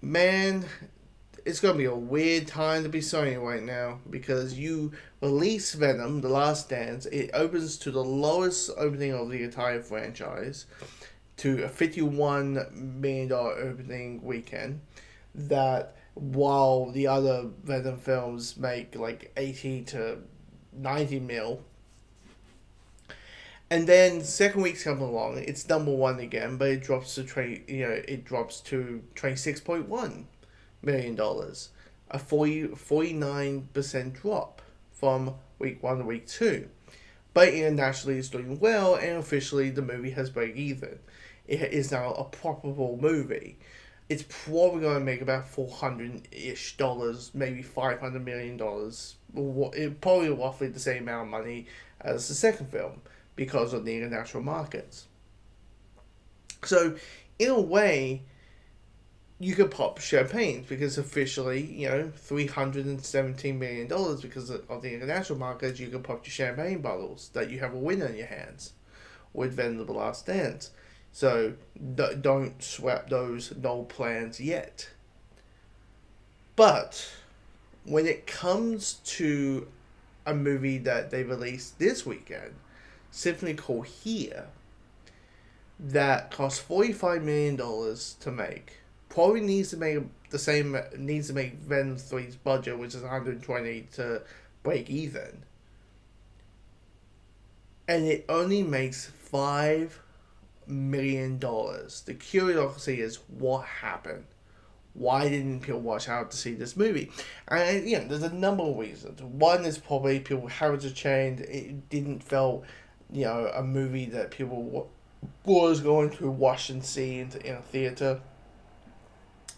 Man, it's gonna be a weird time to be Sony right now because you release Venom: The Last Dance. It opens to the lowest opening of the entire franchise, to a $51 million opening weekend. That while the other Venom films make like 80 to 90 mil, and then second week's come along, it's number one again, but it drops to it drops to $26.1 million, a 49% drop from week one to week two. But internationally, it's doing well, and officially, the movie has break even. It is now a profitable movie. It's probably going to make about $400-ish, maybe $500 million. Probably roughly the same amount of money as the second film because of the international markets. So, in a way, you could pop champagne because officially, $317 million because of the international markets. You can pop your champagne bottles that you have a winner in your hands with Venom: The Last Dance. So don't swap those no plans yet. But when it comes to a movie that they released this weekend, simply called Here, that cost $45 million to make, probably needs to make the same, needs to make Venom 3's budget, which is 120 to break even. And it only makes $5 million. The curiosity is what happened. Why didn't people watch out to see this movie? And there's a number of reasons. One is probably people heritage changed. It didn't feel, a movie that people was going to watch and see in a theater.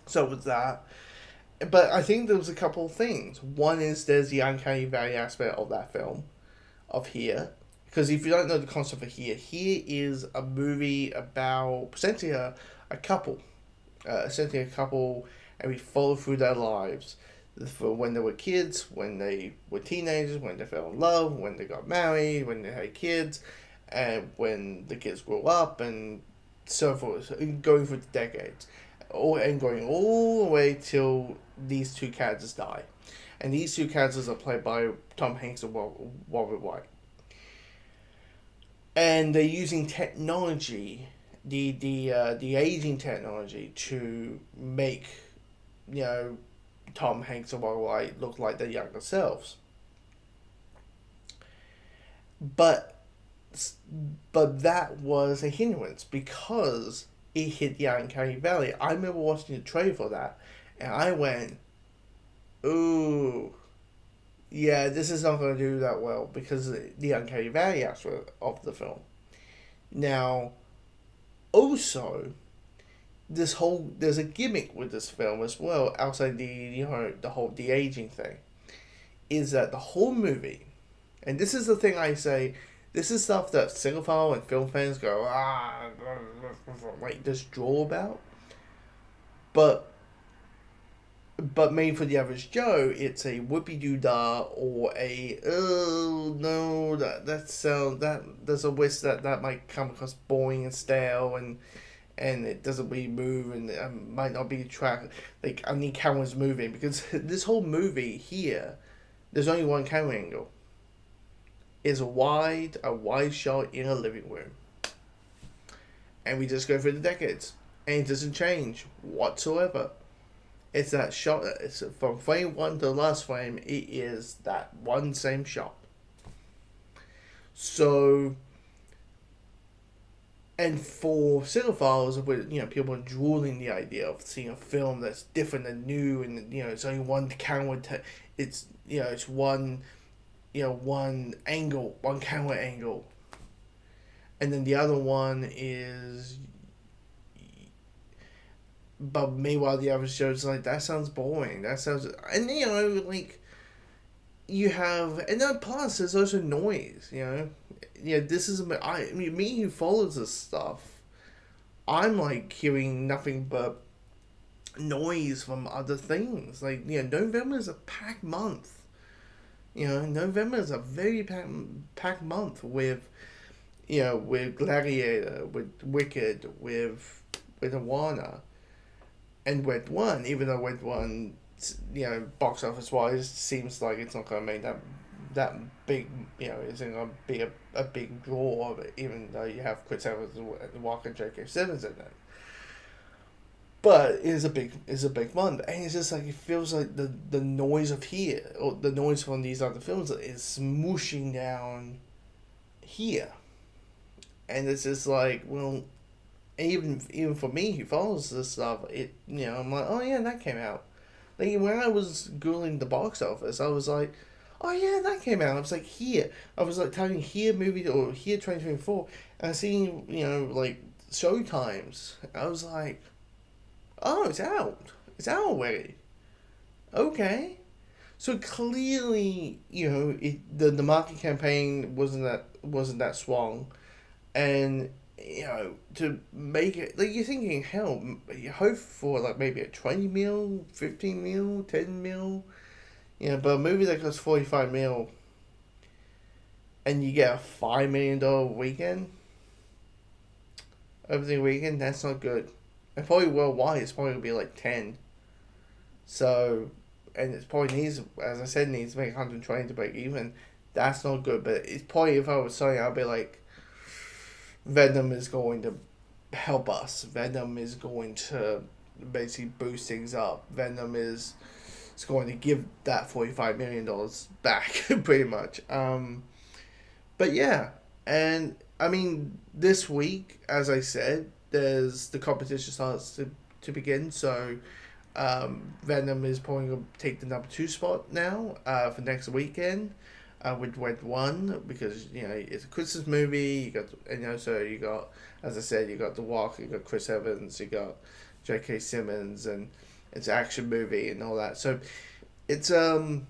So it was that. But I think there was a couple of things. One is there's the uncanny valley aspect of that film, of Here. Because if you don't know the concept of Here, Here is a movie about essentially a couple. And we follow through their lives. For when they were kids, when they were teenagers, when they fell in love, when they got married, when they had kids, and when the kids grew up, and so forth, going through the decades. And going all the way till these two characters die. And these two characters are played by Tom Hanks and Robert White. And they're using technology, the aging technology, to make Tom Hanks and Robert White look like their younger selves. But that was a hindrance because it hit the Uncanny Valley. I remember watching the trailer for that, and I went, "Ooh, yeah, this is not going to do that well because of the Uncanny Valley aspect of the film." Now, also, there's a gimmick with this film as well outside the whole de aging thing, is that the whole movie, and this is the thing I say. This is stuff that cinephile and film fans go, like, just draw about. But made for the average Joe, it's a whoopie doo dah or a, oh no, that sound, that there's a risk that might come across boring and stale, and it doesn't really move, and it might not be track. Like, I need cameras moving because this whole movie Here, there's only one camera angle. Is a wide shot in a living room. And we just go through the decades. And it doesn't change whatsoever. It's that shot. It's from frame one to the last frame. It is that one same shot. So, and for cinephiles, with people are drooling the idea of seeing a film that's different and new, and it's only one camera. It's it's one one angle, one camera angle, and then the other one is. But meanwhile, the average Joe's like, that sounds boring. That sounds, and like you have, and then plus there's also noise. This is me who follows this stuff. I'm like hearing nothing but noise from other things. Like November is a packed month. November is a very packed month with Gladiator, with Wicked, with Awana. And Red One, even though Red One, box office wise, seems like it's not going to make that big, isn't going to be a big draw of it, even though you have Chris Evans and Walker and J.K. Simmons in it. But it's a big one, and it's just like it feels like the noise of here, or the noise from these other films, is smooshing down here, and it's just like, well, even for me who follows this stuff, I'm like, oh yeah, that came out. Like when I was googling the box office, I was like, oh yeah, that came out. I was like, here. I was like typing here movie or here 2024, and I seen like show times. I was like, oh, it's out. It's out already. Okay. So clearly, the market campaign wasn't that strong, and to make it, like, you're thinking, hell, you hope for like maybe a 20 mil, 15 mil, 10 mil, but a movie that costs 45 mil, and you get a $5 million weekend, opening weekend, that's not good. And probably worldwide, it's probably gonna be like 10. So, and it's probably needs, as I said, needs to make 120 to break even. That's not good, but it's probably, if I was Sony, I'd be like, Venom is going to help us. Venom is going to basically boost things up. Venom is going to give that $45 million back, pretty much. But yeah, and I mean, this week, as I said, the competition starts to begin. So Venom is probably going to take the number 2 spot now for next weekend. With Red One, because it's a Christmas movie. So you got, as I said, you got The Walk, you got Chris Evans, you got J.K. Simmons, and it's an action movie and all that. So it's the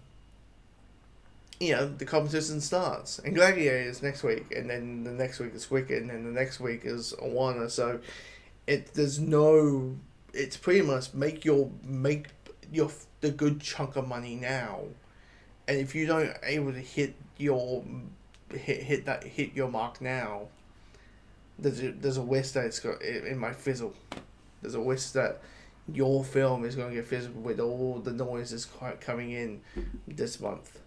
competition starts, and Gladiator is next week, and then the next week is Wicked, and then the next week is Awana. So it's pretty much make the good chunk of money now. And if you don't able to hit your mark now, there's a risk that it might fizzle. There's a risk that your film is going to get fizzled with all the noise that's coming in this month.